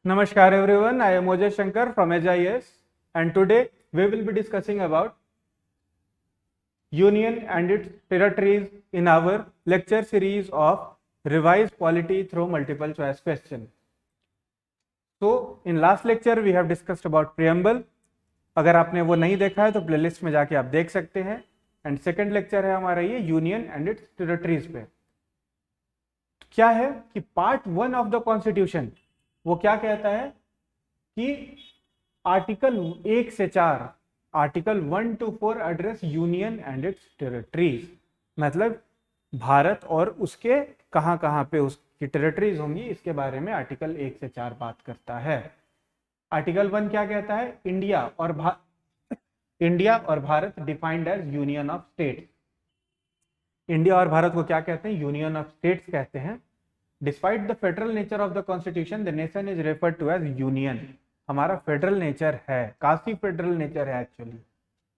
Namaskar everyone, I am Mojay Shankar from HIS and today we will be discussing about Union and its territories in our lecture series of Revised Polity through Multiple Choice Question. So in last lecture we have discussed about preamble. अगर आपने वो नहीं देखा है तो playlist में जाके आप देख सकते हैं. एंड सेकेंड लेक्चर है हमारा ये यूनियन एंड इट्स टेरिटरीज पे. क्या है कि पार्ट 1 ऑफ द कॉन्स्टिट्यूशन वो क्या कहता है कि आर्टिकल 1 से 4, article 1 to 4 address union and it's territories, मतलब भारत और उसके कहां पे उसकी टेरिटरीज होंगी इसके बारे में आर्टिकल 1 से 4 बात करता है. आर्टिकल 1 क्या कहता है? इंडिया और Bharat defined as union of states. India और भारत को क्या कहते हैं? यूनियन ऑफ स्टेट्स कहते हैं. Despite the federal nature of the constitution the nation is referred to as union. हमारा फेडरल नेचर है, काफी फेडरल नेचर है एक्चुअली,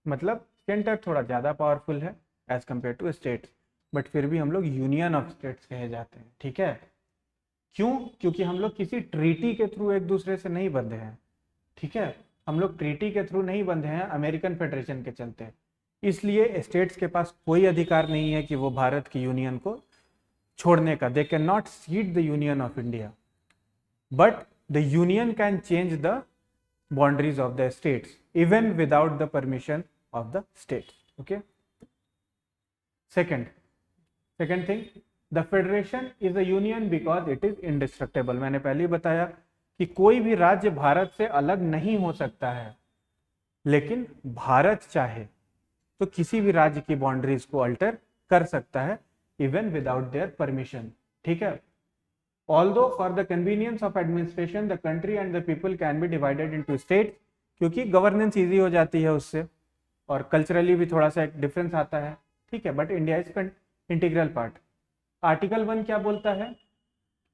मतलब सेंटर थोड़ा ज्यादा पावरफुल है as compare to states, but फिर भी हम लोग यूनियन ऑफ स्टेट्स कहे जाते हैं. ठीक है, क्यों? क्योंकि हम लोग किसी ट्रीटी के थ्रू एक दूसरे से नहीं बंधे हैं. ठीक है, हम लोग ट्रीटी के थ्रू नहीं बंधे हैं अमेरिकन फेडरेशन के चलते, इसलिए स्टेट्स के पास कोई अधिकार नहीं है कि वो भारत की यूनियन को छोड़ने का. They can not seed the union of India, but the union can change the boundaries of the states even without the permission of the states. Okay, second thing, the federation is a union because it is indestructible. मैंने पहले ही बताया कि कोई भी राज्य भारत से अलग नहीं हो सकता है, लेकिन भारत चाहे तो किसी भी राज्य की बाउंड्रीज को अल्टर कर सकता है इवन विदाउट देयर परमिशन. ठीक है, although for the convenience of administration the country and the people can be divided into state, क्योंकि गवर्नेंस इजी हो जाती है उससे और कल्चरली भी थोड़ा सा एक डिफरेंस आता है. ठीक है, but India is integral part. Article 1 क्या बोलता है?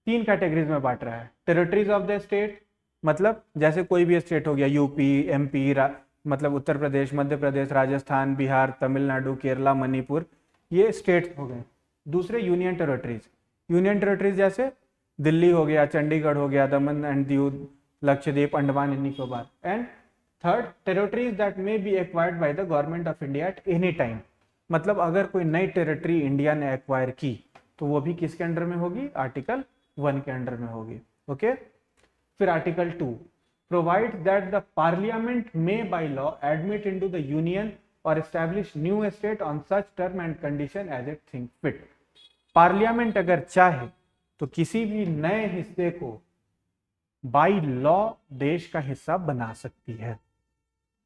3 कैटेगरीज में बांट रहा है. टेरिटरीज ऑफ द स्टेट, मतलब जैसे कोई भी स्टेट हो गया, यूपी, एमपी, मतलब उत्तर प्रदेश, मध्य प्रदेश, राजस्थान, बिहार, तमिलनाडु, केरला, मणिपुर, ये स्टेट्स हो गए. दूसरे यूनियन टेरिटरीज जैसे दिल्ली हो गया, चंडीगढ़ हो गया, दमन and Diu, Lakshadweep, Andaman and Nicobar. And third, territories that may be acquired by the government of India at any time, मतलब अगर कोई नई टेरिटरी इंडिया ने एक्वायर की तो वो भी किसके अंडर में होगी? आर्टिकल 1 के अंडर में होगी. ओके, फिर article 2 provides that the parliament may by law admit into the union or establish new state on such term and condition as it think fit. Parliament अगर चाहे तो किसी भी नए हिस्से को बाई लॉ देश का हिस्सा बना सकती है,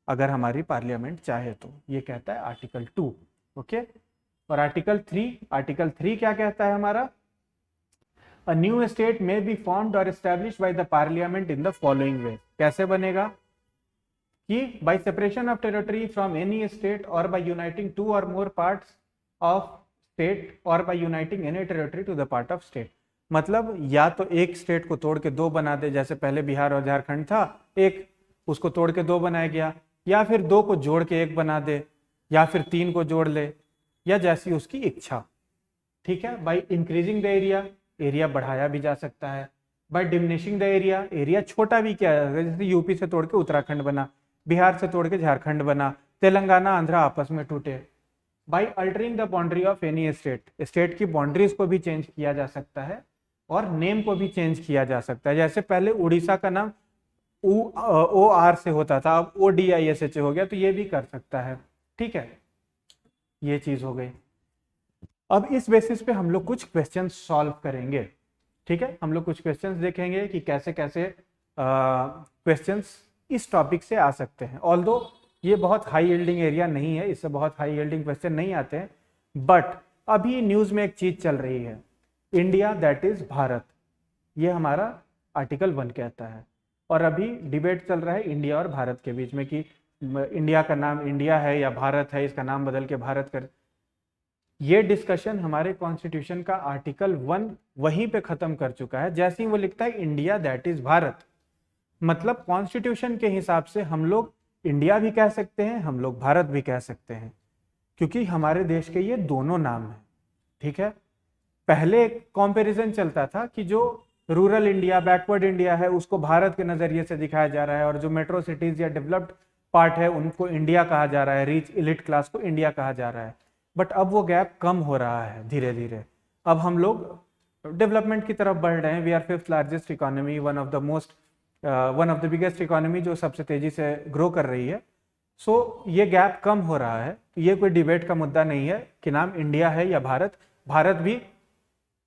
अगर हमारी पार्लियामेंट चाहे तो. ये कहता है आर्टिकल 2. ओके, और आर्टिकल 3 क्या कहता है हमारा? A new state may be formed or established by the parliament in the following way. कैसे बनेगा? कि by separation of territory from any state or by uniting 2 or more parts of state or by uniting any territory to the part of state. मतलब या तो एक state को तोड़ के 2 बना दे, जैसे पहले बिहार और झारखंड था, एक उसको तोड़ के 2 बनाया गया, या फिर 2 को जोड़ के 1 बना दे, या फिर 3 को जोड़ ले, या जैसी उसकी इच्छा. ठीक है, बाई इंक्रीजिंग द एरिया बढ़ाया भी जा सकता है. बाय डिमिनिशिंग द एरिया छोटा भी किया जा सकता है, जैसे यूपी से तोड़ के उत्तराखंड बना, बिहार से तोड़ के झारखंड बना, तेलंगाना आंध्रा आपस में टूटे. By altering the boundary of any state की बाउंड्रीज को भी चेंज किया जा सकता है और नेम को भी चेंज किया जा सकता है. जैसे पहले उड़ीसा का नाम OR से होता था, अब ODISH हो गया, तो ये भी कर सकता है. ठीक है, ये चीज हो गई. अब इस बेसिस पे हम लोग कुछ क्वेश्चंस सॉल्व करेंगे. ठीक है, हम लोग कुछ क्वेश्चंस देखेंगे कि कैसे कैसे क्वेश्चंस इस टॉपिक से आ सकते हैं. ऑल्दो ये बहुत हाई यील्डिंग एरिया नहीं है, इससे बहुत हाई यील्डिंग क्वेश्चन नहीं आते हैं, बट अभी न्यूज में एक चीज चल रही है, इंडिया दैट इज भारत, ये हमारा आर्टिकल 1 कहता है. और अभी डिबेट चल रहा है इंडिया और भारत के बीच में कि इंडिया का नाम इंडिया है या भारत है, इसका नाम बदल के भारत कर. ये डिस्कशन हमारे कॉन्स्टिट्यूशन का आर्टिकल 1 वहीं पे खत्म कर चुका है. जैसे ही वो लिखता है इंडिया दैट इज भारत, मतलब कॉन्स्टिट्यूशन के हिसाब से हम लोग इंडिया भी कह सकते हैं, हम लोग भारत भी कह सकते हैं, क्योंकि हमारे देश के ये दोनों नाम हैं. ठीक है, पहले एक कंपैरिजन चलता था कि जो रूरल इंडिया, बैकवर्ड इंडिया है, उसको भारत के नजरिए से दिखाया जा रहा है, और जो मेट्रो सिटीज या डेवलप्ड पार्ट है उनको इंडिया कहा जा रहा है, रिच इलिट क्लास को इंडिया कहा जा रहा है। बट अब वो गैप कम हो रहा है धीरे धीरे। अब हम लोग डेवलपमेंट की तरफ बढ़ रहे हैं। We are fifth largest economy, one of the biggest economy जो सबसे तेजी से ग्रो कर रही है। सो ये गैप कम हो रहा है। ये कोई डिबेट का मुद्दा नहीं है कि नाम इंडिया है या भारत। भारत भी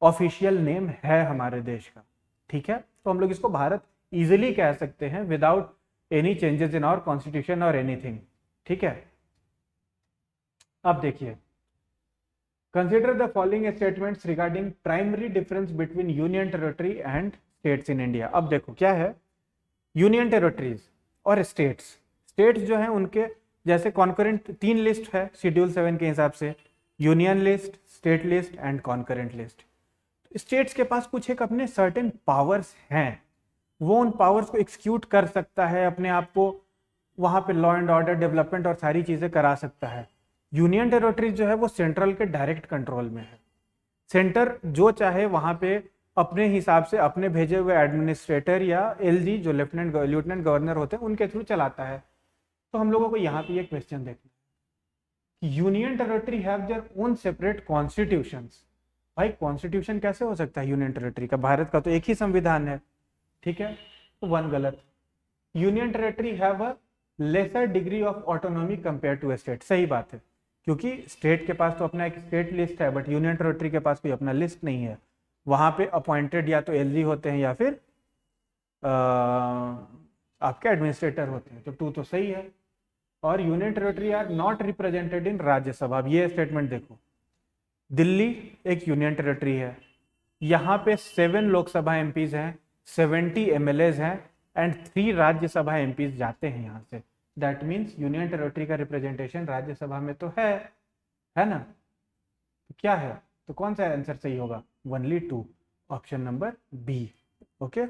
ऑफिशियल नेम है हमारे देश का, ठीक है। तो हम लोग इसको भारत इजिली कह सकते हैं without any changes in our constitution और एनीथिंग, ठीक है। अब देखिए, consider the following statements regarding primary difference between union territory and states in India. अब देखो क्या है, यूनियन टेरिटरीज और स्टेट्स जो हैं उनके जैसे कॉन्करेंट 3 लिस्ट है शेड्यूल 7 के हिसाब से, union list, state list and concurrent list. States के पास कुछ एक अपने सर्टेन पावर्स हैं, वो उन पावर्स को एक्सिक्यूट कर सकता है, अपने आप को वहां पे लॉ एंड ऑर्डर, डेवलपमेंट और सारी चीजें करा सकता है। यूनियन टेरिटरीज जो है वो सेंट्रल के डायरेक्ट कंट्रोल में है। सेंटर जो चाहे वहां पे अपने हिसाब से अपने भेजे हुए एडमिनिस्ट्रेटर या एलजी जो लेफ्टिनेंट गवर्नर होते हैं उनके थ्रू चलाता है। तो हम लोगों को यहाँ पे ये क्वेश्चन देखना है, union territory have their own separate constitutions. भाई कॉन्स्टिट्यूशन कैसे हो सकता है यूनियन टेरिटरी का? भारत का तो एक ही संविधान है, ठीक है। तो 1 गलत। Union territory have a lesser degree of autonomy compare to state, सही बात है, क्योंकि स्टेट के पास तो अपना एक स्टेट लिस्ट है, बट यूनियन टेरिटरी के पास कोई अपना लिस्ट नहीं है। वहां पे अपॉइंटेड या तो एलजी होते हैं या फिर आपके एडमिनिस्ट्रेटर होते हैं। तो 2 तो सही है। और union territory are not represented in Rajya Sabha. अब ये स्टेटमेंट देखो, दिल्ली एक यूनियन टेरिटरी है, यहाँ पे 7 लोकसभा एमपीज हैं, 70 एमएलएज हैं एंड 3 राज्यसभा एमपीज जाते हैं यहाँ से। दैट मीन्स यूनियन टेरिटरी का रिप्रेजेंटेशन राज्यसभा में तो है ना। तो क्या है, तो कौन सा आंसर सही होगा? Only 2, option number B. Okay,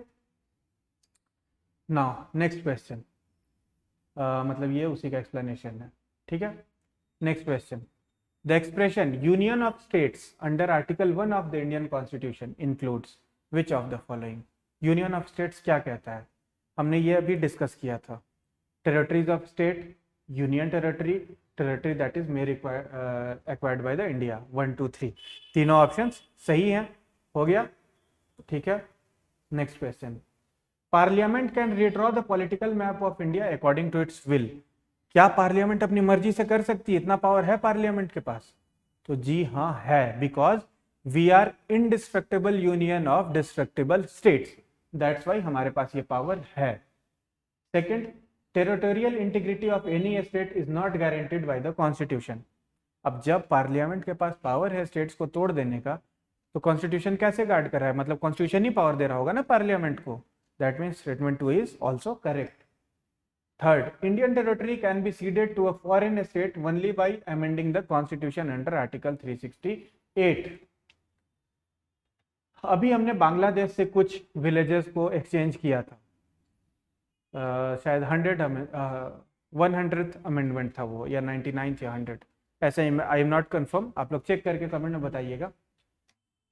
now next question, मतलब ये उसी का एक्सप्लेनेशन है, ठीक है। Next question, the expression union of states under article 1 of the Indian constitution includes which of the following. Union of states क्या कहता है? हमने ये अभी डिस्कस किया था। Territories of state, union territory, territory that is made acquired by the India. 1 2 3 तीनों options सही हैं, हो गया, ठीक है। Next question, parliament can redraw the political map of India according to its will. क्या पार्लियामेंट अपनी मर्जी से कर सकती है? इतना पावर है पार्लियामेंट के पास? तो जी हाँ है, because we are indestructible union of destructible states, that's why हमारे पास ये पावर है। Second, territorial integrity of any state is not guaranteed by the constitution. अब जब पार्लियामेंट के पास पावर है स्टेट्स को तोड़ देने का, तो कॉन्स्टिट्यूशन कैसे गार्ड कर रहा है? मतलब कॉन्स्टिट्यूशन ही पावर दे रहा होगा ना पार्लियामेंट को। That means statement 2 is also correct. Third, Indian territory can be ceded to a foreign state only by amending the constitution under Article 368. अभी हमने बांग्लादेश से कुछ विलेजेस को एक्सचेंज किया था, शायद 100th अमेंडमेंट था वो, या 99 या 100, ऐसे ही। आई एम नॉट कंफर्म, आप लोग चेक करके कमेंट में बताइएगा।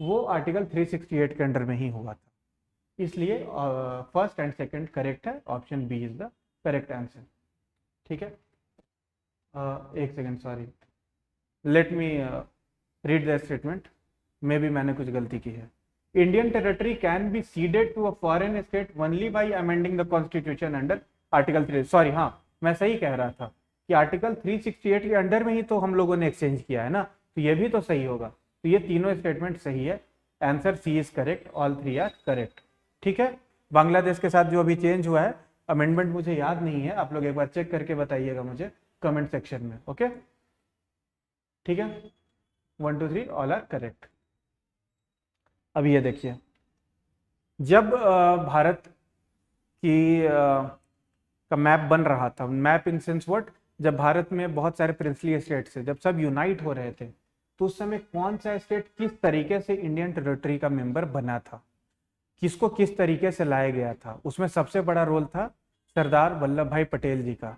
वो आर्टिकल 368 के अंडर में ही हुआ था, इसलिए फर्स्ट एंड सेकंड करेक्ट है, option B is the correct answer, ठीक है। एक second, sorry, let me read the statement, maybe मैंने कुछ गलती की है। Indian territory can be ceded to a foreign state only by amending the constitution under article 3। Sorry, हाँ मैं सही कह रहा था कि आर्टिकल 368 के अंडर में ही तो हम लोगों ने एक्सचेंज किया है ना, तो ये भी तो सही होगा। तो ये तीनों स्टेटमेंट सही है, answer C is correct, all 3 are correct, ठीक है। बांग्लादेश के साथ जो अभी चेंज हुआ है अमेंडमेंट मुझे याद नहीं है, आप लोग एक बार चेक करके बताइएगा मुझे कमेंट सेक्शन में, ओके, ठीक है। 1 2 3 ऑल आर करेक्ट। अब ये देखिए, जब भारत की का मैप बन रहा था, मैप इन सेंस व्हाट, जब भारत में बहुत सारे प्रिंसली स्टेट्स थे, जब सब यूनाइट हो रहे थे, तो उस समय कौन सा स्टेट किस तरीके से इंडियन टेरिटरी का मेंबर बना था, किसको किस तरीके से लाया गया था, उसमें सबसे बड़ा रोल था सरदार वल्लभ भाई पटेल जी का,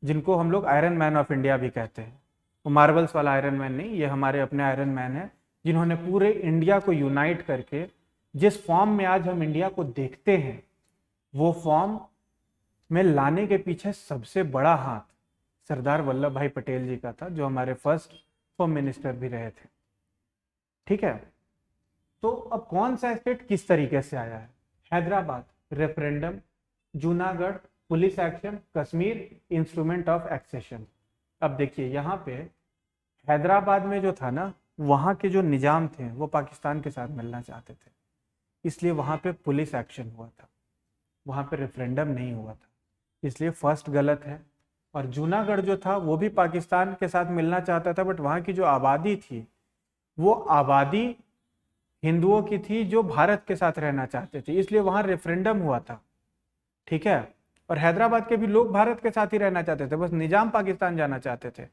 जिनको हम लोग आयरन मैन ऑफ इंडिया भी कहते हैं। वो मार्बल्स वाला आयरन मैन नहीं, ये हमारे अपने आयरन मैन है, जिन्होंने पूरे इंडिया को यूनाइट करके जिस फॉर्म में आज हम इंडिया को देखते हैं, वो फॉर्म में लाने के पीछे सबसे बड़ा हाथ सरदार वल्लभ भाई पटेल जी का था, जो हमारे फर्स्ट होम मिनिस्टर भी रहे थे। ठीक है, तो अब कौन सा स्टेट किस तरीके से आया है? Hyderabad referendum, Junagadh police action, Kashmir instrument of accession. अब देखिए यहाँ पे हैदराबाद में जो था ना, वहाँ के जो निजाम थे वो पाकिस्तान के साथ मिलना चाहते थे, इसलिए वहाँ पे पुलिस एक्शन हुआ था, वहाँ पे रेफरेंडम नहीं हुआ था, इसलिए फर्स्ट गलत है। और जूनागढ़ जो था वो भी पाकिस्तान के साथ मिलना चाहता था, बट वहाँ की जो आबादी थी वो आबादी हिंदुओं की थी जो भारत के साथ रहना चाहते थे, इसलिए वहाँ रेफरेंडम हुआ था। ठीक है, और हैदराबाद के भी लोग भारत के साथ ही रहना चाहते थे, बस निजाम पाकिस्तान जाना चाहते थे,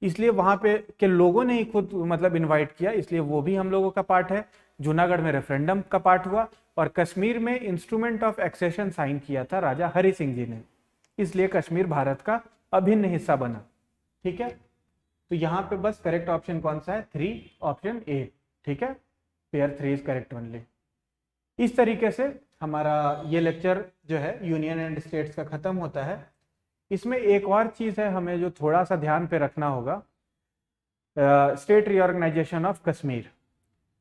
इसलिए वहां पे के लोगों ने ही खुद मतलब इनवाइट किया, इसलिए वो भी हम लोगों का पार्ट है। जूनागढ़ में रेफरेंडम का पार्ट हुआ, और कश्मीर में इंस्ट्रूमेंट ऑफ एक्सेशन साइन किया था राजा हरि सिंह जी ने, इसलिए कश्मीर भारत का अभिन्न हिस्सा बना। ठीक है, तो यहाँ पे बस करेक्ट ऑप्शन कौन सा है? 3, ऑप्शन ए। ठीक है, पेयर 3 इज करेक्ट ओनली। इस तरीके से हमारा ये लेक्चर जो है यूनियन एंड स्टेट्स का खत्म होता है। इसमें एक और चीज है हमें जो थोड़ा सा ध्यान पे रखना होगा, स्टेट रीऑर्गेनाइजेशन ऑफ कश्मीर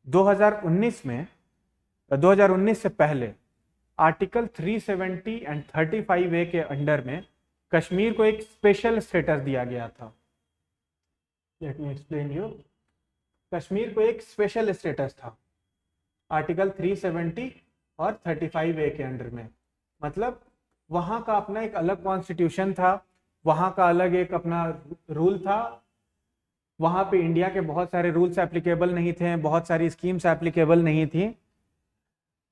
2019 में, 2019 से पहले आर्टिकल 370 एंड 35A के अंडर में कश्मीर को एक स्पेशल स्टेटस दिया गया था। Let me explain you. Kashmir को एक स्पेशल स्टेटस था आर्टिकल 370 और 35A के अंडर में, मतलब वहाँ का अपना एक अलग कॉन्स्टिट्यूशन था, वहाँ का अलग एक अपना रूल था, वहाँ पे इंडिया के बहुत सारे रूल्स एप्लीकेबल नहीं थे, बहुत सारी स्कीम्स एप्लीकेबल नहीं थी,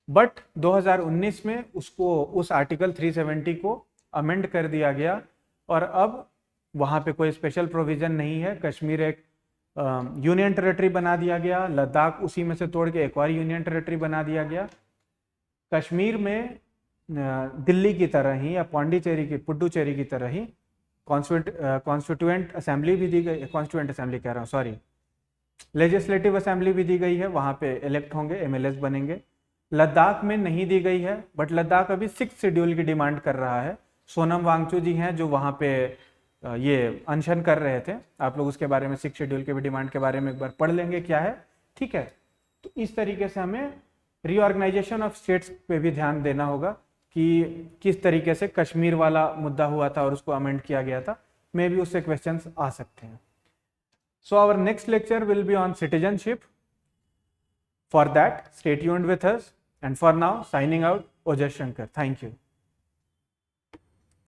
बट 2019 में उसको उस आर्टिकल 370 को अमेंड कर दिया गया, और अब वहाँ पे कोई स्पेशल प्रोविजन नहीं है। कश्मीर एक यूनियन टेरिटरी बना दिया गया, लद्दाख उसी में से तोड़ के एक और यूनियन टेरिटरी बना दिया गया। कश्मीर में दिल्ली की तरह ही या पौंडीचेरी की, पुडुचेरी की तरह ही कॉन्स्टिट्यूएंट असेंबली भी दी गई, कॉन्स्टिट्यूएंट असेंबली कह रहा हूँ, सॉरी, लेजिस्लेटिव असेंबली भी दी गई है, वहाँ पे इलेक्ट होंगे, एमएलएस बनेंगे। लद्दाख में नहीं दी गई है, बट लद्दाख अभी 6th शेड्यूल की डिमांड कर रहा है। सोनम वांगचू जी हैं जो वहाँ पे ये अनशन कर रहे थे, आप लोग उसके बारे में 6th शेड्यूल के भी डिमांड के बारे में एक बार पढ़ लेंगे क्या है। ठीक है, तो इस तरीके से हमें रीऑर्गेनाइजेशन ऑफ स्टेट्स पे भी ध्यान देना होगा कि किस तरीके से कश्मीर वाला मुद्दा हुआ था और उसको अमेंड किया गया था, मे भी उससे क्वेश्चंस आ सकते हैं। So our next lecture will be on citizenship. For that, stay tuned with us, and for now, signing out, Ojas Shankar. Thank you.